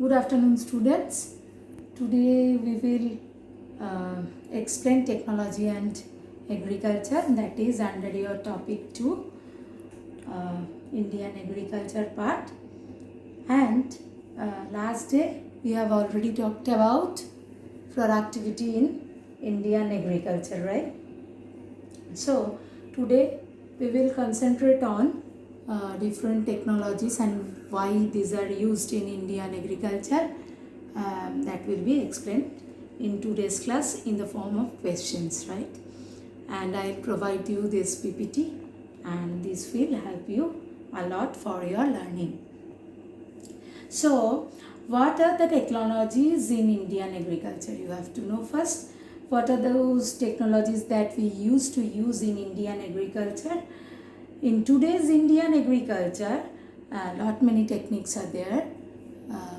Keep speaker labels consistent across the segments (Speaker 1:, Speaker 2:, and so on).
Speaker 1: Good afternoon, students. Today we will explain technology and agriculture, that is under your topic 2, Indian agriculture part. And last day we have already talked about productivity in Indian agriculture, right? So today we will concentrate on different technologies and why these are used in Indian agriculture. That will be explained in today's class in the form of questions, right? And I'll provide you this PPT, and this will help you a lot for your learning. So, what are the technologies in Indian agriculture? You have to know first what are those technologies that we used to use in Indian agriculture. In today's Indian agriculture, lot many techniques are there.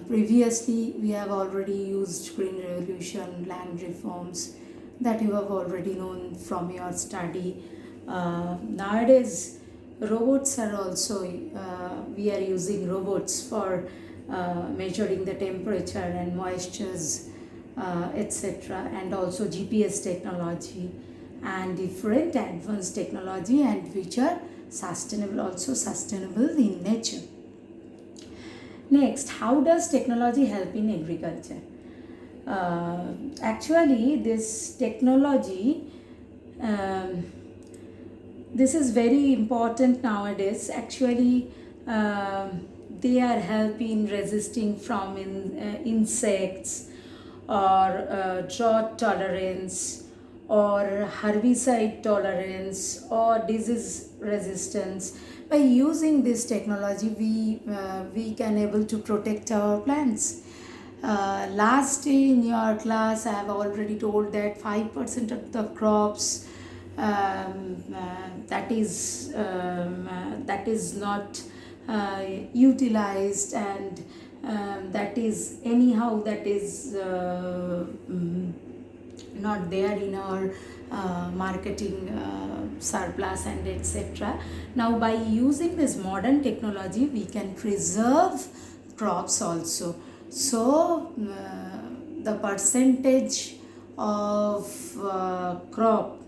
Speaker 1: Previously, we have already used green revolution, land reforms that you have already known from your study. Nowadays, robots are also, we are using robots for measuring the temperature and moistures, etc. And also GPS technology and different advanced technology, and which are also sustainable in nature. Next, how does technology help in agriculture? Actually, this technology, this is very important nowadays. Actually, they are helping resisting from insects or drought tolerance or herbicide tolerance or disease resistance. By using this technology, we can able to protect our plants. Last day in your class, I have already told that 5% of the crops that is not utilized, and that is anyhow that is not there in our marketing surplus and etc. Now, by using this modern technology, we can preserve crops also. So the percentage of crop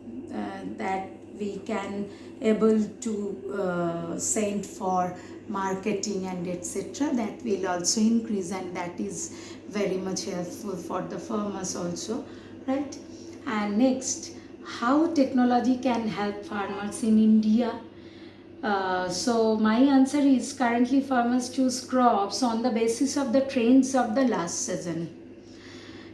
Speaker 1: that we can able to send for marketing and etc., that will also increase, and that is very much helpful for the farmers also, right? And next, how technology can help farmers in India? So my answer is, currently farmers choose crops on the basis of the trends of the last season.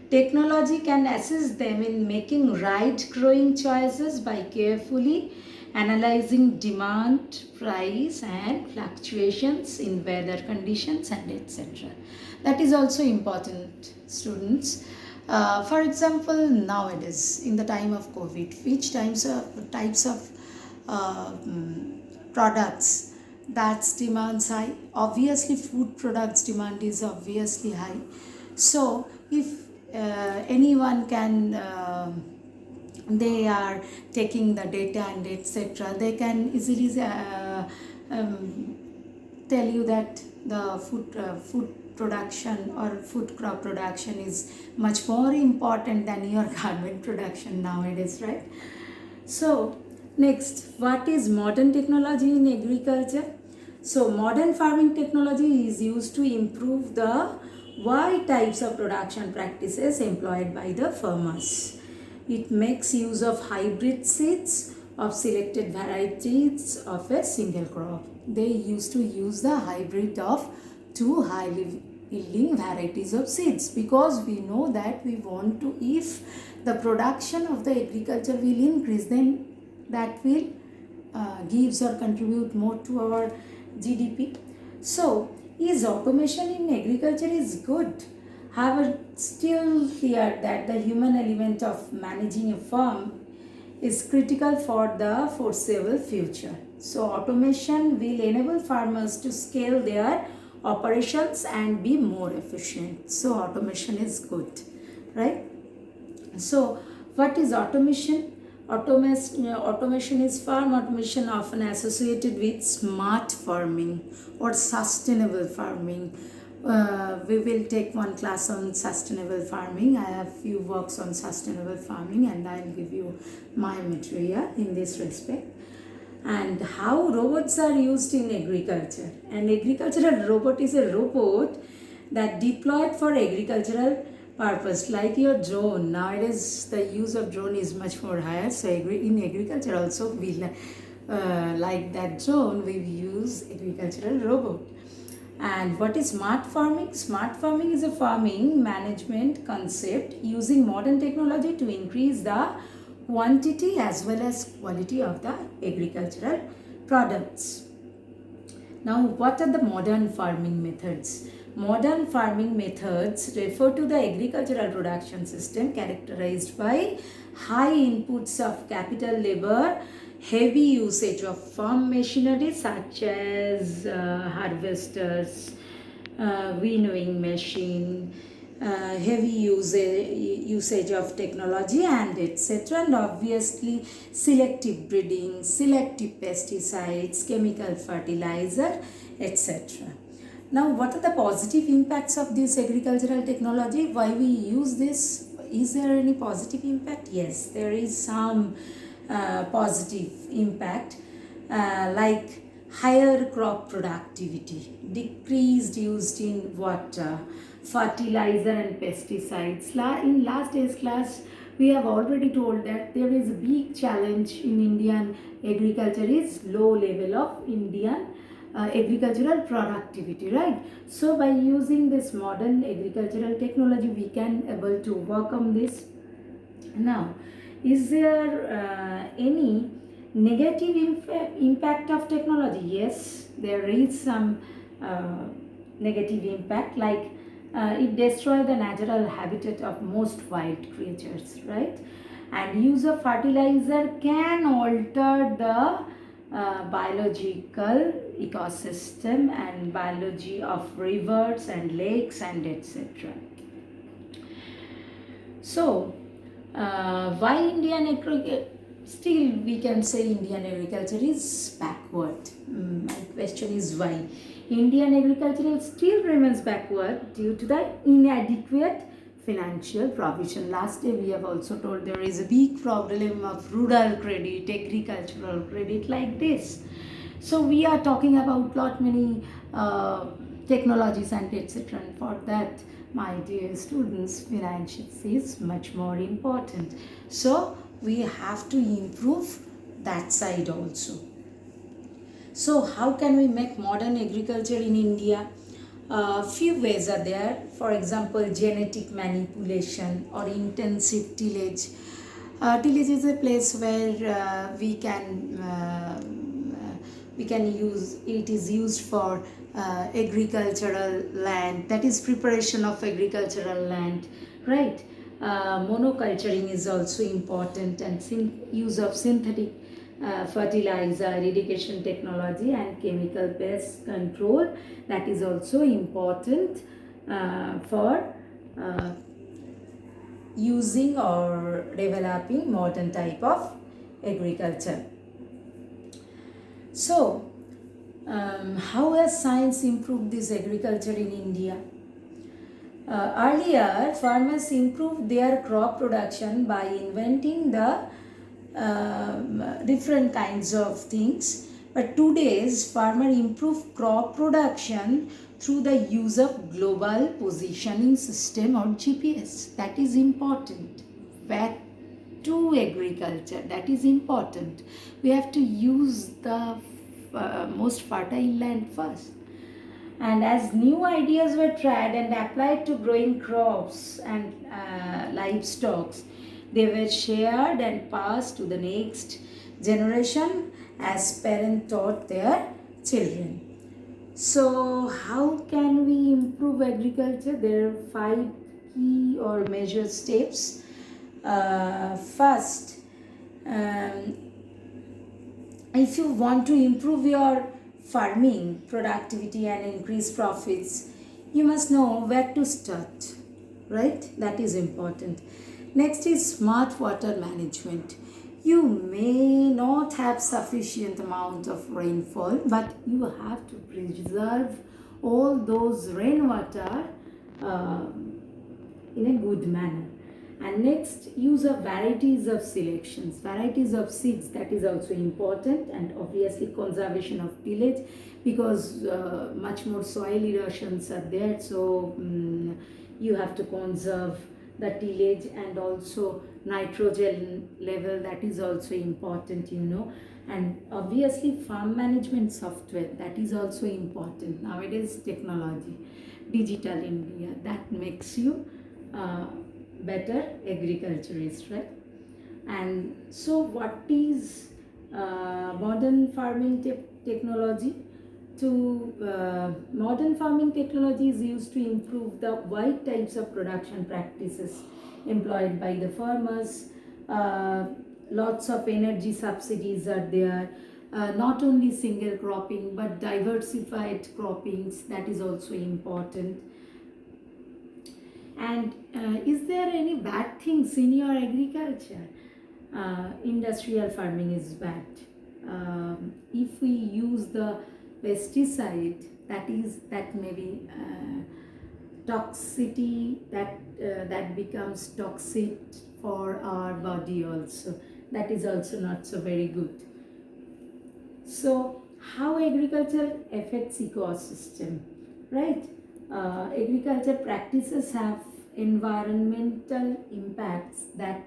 Speaker 1: Technology can assist them in making right growing choices by carefully analyzing demand, price, and fluctuations in weather conditions and etc. That is also important, students. For example, nowadays in the time of COVID, which types of products that's demands high? Obviously, food products demand is obviously high. So if anyone can they are taking the data and etc., they can easily tell you that the food production or food crop production is much more important than your garment production nowadays, right? So next, what is modern technology in agriculture? So modern farming technology is used to improve the wide types of production practices employed by the farmers. It makes use of hybrid seeds of selected varieties of a single crop. They used to use the hybrid of two highly yielding varieties of seeds, because we know that we want to, if the production of the agriculture will increase, then that will gives or contribute more to our GDP. So is automation in agriculture is good. However, still clear that the human element of managing a farm is critical for the foreseeable future. So automation will enable farmers to scale their operations and be more efficient. So automation is good, right? So what is automation? Automation is farm automation, often associated with smart farming or sustainable farming We will take one class on sustainable farming. I have few works on sustainable farming, and I'll give you my material in this respect. And how robots are used in agriculture. An agricultural robot is a robot that deployed for agricultural purpose, like your drone. Nowadays the use of drone is much more higher, so in agriculture also we like that drone we use agricultural robot. And what is smart farming? Smart farming is a farming management concept using modern technology to increase the quantity as well as quality of the agricultural products. Now, what are the modern farming methods? Modern farming methods refer to the agricultural production system characterized by high inputs of capital labor, heavy usage of farm machinery such as harvesters, winnowing machine, heavy usage of technology and etc. And obviously selective breeding, selective pesticides, chemical fertilizer, etc. Now, what are the positive impacts of this agricultural technology? Why we use this? Is there any positive impact? Yes, there is some positive impact, like higher crop productivity, decreased use in water, fertilizer and pesticides. In last day's class, we have already told that there is a big challenge in Indian agriculture is low level of Indian agricultural productivity, right? So by using this modern agricultural technology, we can able to overcome this. Now, is there any negative impact of technology? Yes, there is some negative impact, like it destroys the natural habitat of most wild creatures, right? And use of fertilizer can alter the biological ecosystem and biology of rivers and lakes and etc. So, why Indian agriculture? Still, we can say Indian agriculture is backward. My question is why? Indian agriculture still remains backward due to the inadequate financial provision. Last day we have also told there is a big problem of rural credit, agricultural credit like this. So we are talking about lot many technologies and etc. And for that, my dear students, finance is much more important. So we have to improve that side also. So how can we make modern agriculture in India? Few ways are there. For example, genetic manipulation or intensive tillage. Tillage is a place where we can use, it is used for agricultural land, that is preparation of agricultural land, right? Monoculturing is also important, and use of synthetic fertilizer, irrigation technology and chemical pest control, that is also important for using or developing modern type of agriculture. So, how has science improved this agriculture in India? Earlier, farmers improved their crop production by inventing the different kinds of things. But today's farmer improve crop production through the use of global positioning system or GPS. That is important. Back to agriculture, that is important. We have to use the most fertile land first. And as new ideas were tried and applied to growing crops and livestock, they were shared and passed to the next generation as parents taught their children. So, how can we improve agriculture? There are 5 key or major steps. First, if you want to improve your farming productivity and increase profits, you must know where to start, right? That is important. Next is smart water management. You may not have sufficient amount of rainfall, but you have to preserve all those rainwater uh, in a good manner. And next, use of varieties of selections, varieties of seeds, that is also important. And obviously conservation of tillage, because much more soil erosions are there, so you have to conserve the tillage, and also nitrogen level, that is also important, you know. And obviously farm management software, that is also important nowadays. Technology, digital India, that makes you better agriculturist, right? And so what is modern farming technology? Modern farming technology is used to improve the wide types of production practices employed by the farmers. uh, Lots of energy subsidies are there. Not only single cropping but diversified croppings, that is also important. And is there any bad things in your agriculture? Industrial farming is bad. If we use the pesticide, that may be toxicity, that becomes toxic for our body also. That is also not so very good. So how agriculture affects ecosystem, right? Agriculture practices have environmental impacts that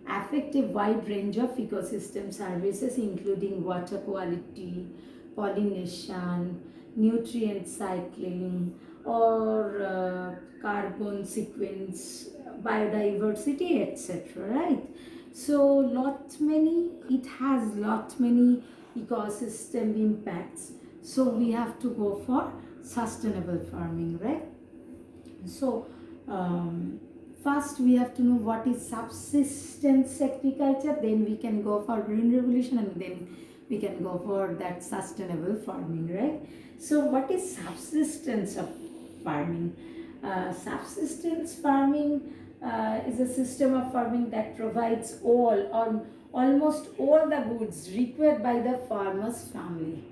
Speaker 1: affect a wide range of ecosystem services, including water quality, pollination, nutrient cycling, or carbon sequence, biodiversity, etc. Right? So it has lot many ecosystem impacts. So we have to go for sustainable farming, right? So first we have to know what is subsistence agriculture, then we can go for green revolution, and then we can go for that sustainable farming, right? So what is subsistence of farming? Subsistence farming is a system of farming that provides all or almost all the goods required by the farmer's family.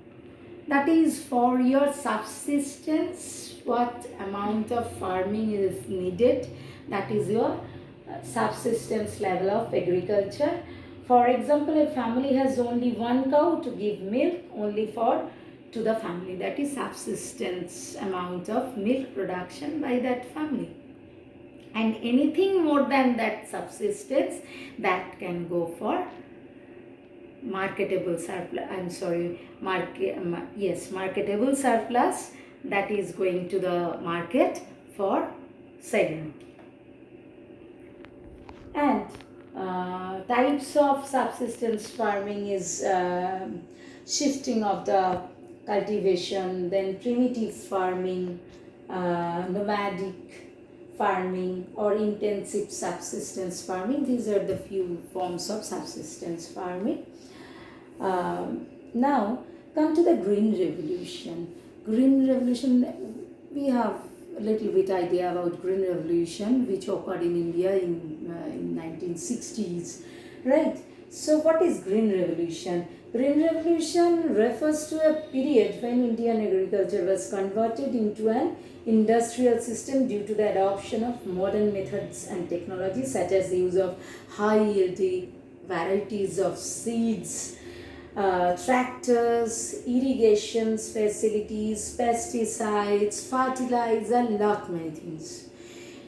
Speaker 1: That is for your subsistence, what amount of farming is needed, that is your subsistence level of agriculture. For example, a family has only one cow to give milk only for to the family, that is subsistence amount of milk production by that family. And anything more than that subsistence, that can go for marketable surplus. Marketable surplus, that is going to the market for selling. And types of subsistence farming is shifting of the cultivation, then primitive farming, nomadic farming, or intensive subsistence farming. These are the few forms of subsistence farming. Now come to the green revolution. Green revolution, we have a little bit idea about green revolution, which occurred in India in 1960s, right? So what is green revolution? Green revolution refers to a period when Indian agriculture was converted into an industrial system due to the adoption of modern methods and technologies, such as the use of high yielding varieties of seeds, tractors, irrigation facilities, pesticides, fertilizer, lot many things.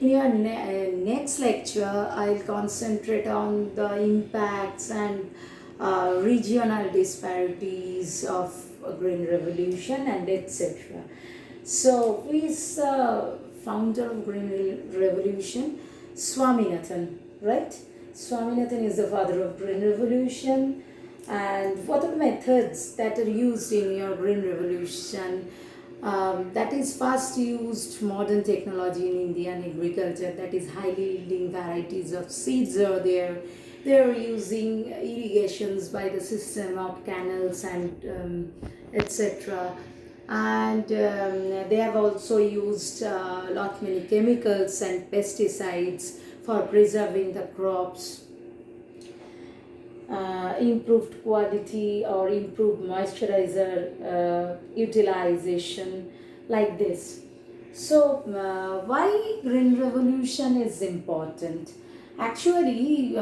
Speaker 1: In your next lecture, I'll concentrate on the impacts and regional disparities of green revolution and etc. So, who is founder of green revolution? Swaminathan, right? Swaminathan is the father of green revolution. And what are the methods that are used in your green revolution? That is first used modern technology in Indian agriculture, that is highly yielding varieties of seeds are there. They are using irrigations by the system of canals and etc. And they have also used lot many chemicals and pesticides for preserving the crops. Improved quality or improved moisturizer utilization. like this. So, why green revolution is important? Actually,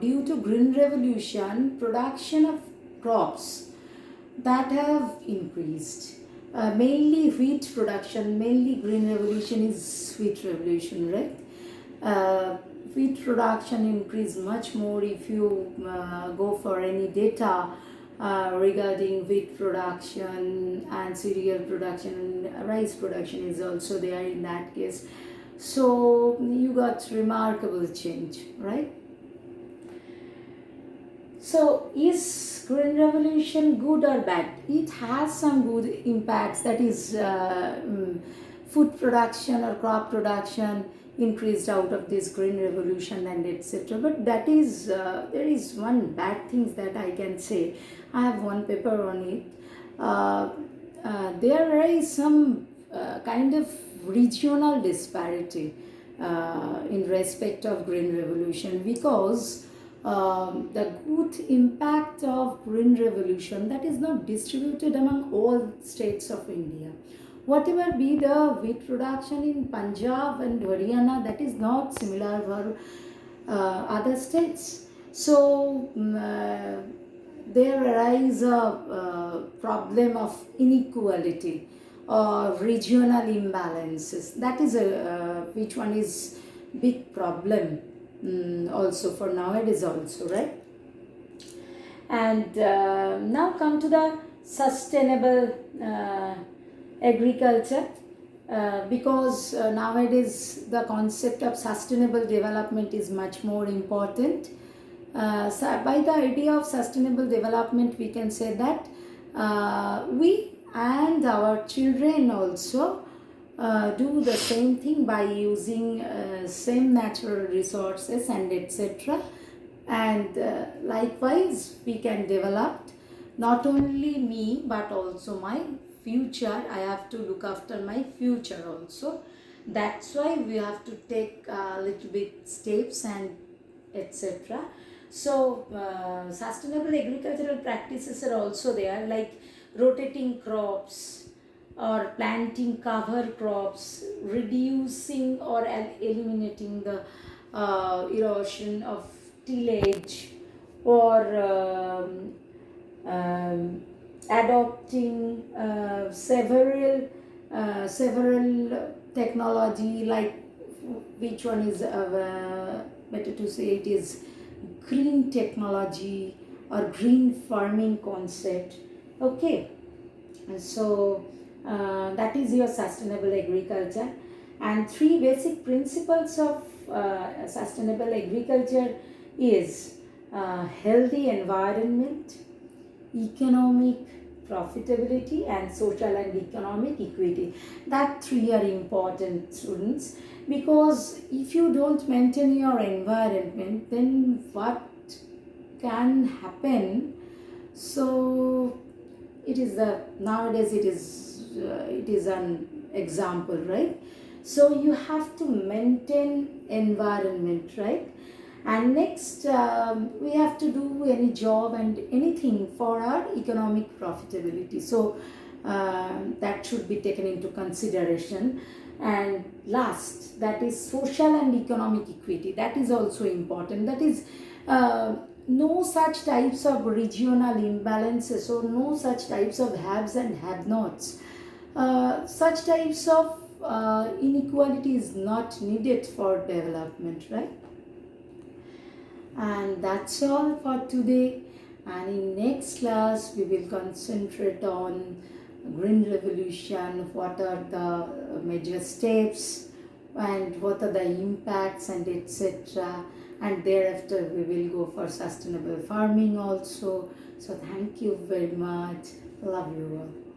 Speaker 1: due to green revolution, production of crops that have increased. Mainly wheat production, mainly green revolution is wheat revolution, right? Wheat production increased much more. If you go for any data regarding wheat production and cereal production, and rice production is also there in that case. So you got remarkable change, right? So, is green revolution good or bad? It has some good impacts, that is, food production or crop production increased out of this green revolution and etc. But that is, there is one bad thing that I can say. I have one paper on it. There is some kind of regional disparity in respect of green revolution, because the good impact of green revolution, that is not distributed among all states of India. Whatever be the wheat production in Punjab and Haryana, that is not similar for other states. So there arise a problem of inequality or regional imbalances. That is which one is big problem also for nowadays also, right? And now come to the sustainable agriculture, because nowadays the concept of sustainable development is much more important. So by the idea of sustainable development, we can say that we and our children also do the same thing by using same natural resources and etc. And likewise we can develop, not only me but also my future. I have to look after my future also. That's why we have to take a little bit steps and etc. So sustainable agricultural practices are also there, like rotating crops or planting cover crops, reducing or eliminating the erosion of tillage, or adopting several technology, like which one is better to say, it is green technology or green farming concept. Okay, so that is your sustainable agriculture. And three basic principles of sustainable agriculture is healthy environment, economic profitability, and social and economic equity. That three are important, students, because if you don't maintain your environment, then what can happen? So it is the nowadays it is an example, right? So you have to maintain environment, right? And next we have to do any job and anything for our economic profitability. So that should be taken into consideration. And last, that is social and economic equity. That is also important. That is no such types of regional imbalances, or no such types of haves and have-nots. Such types of inequality is not needed for development, right? And that's all for today. And in next class we will concentrate on green revolution, what are the major steps and what are the impacts and etc. And thereafter we will go for sustainable farming also. So thank you very much. Love you all.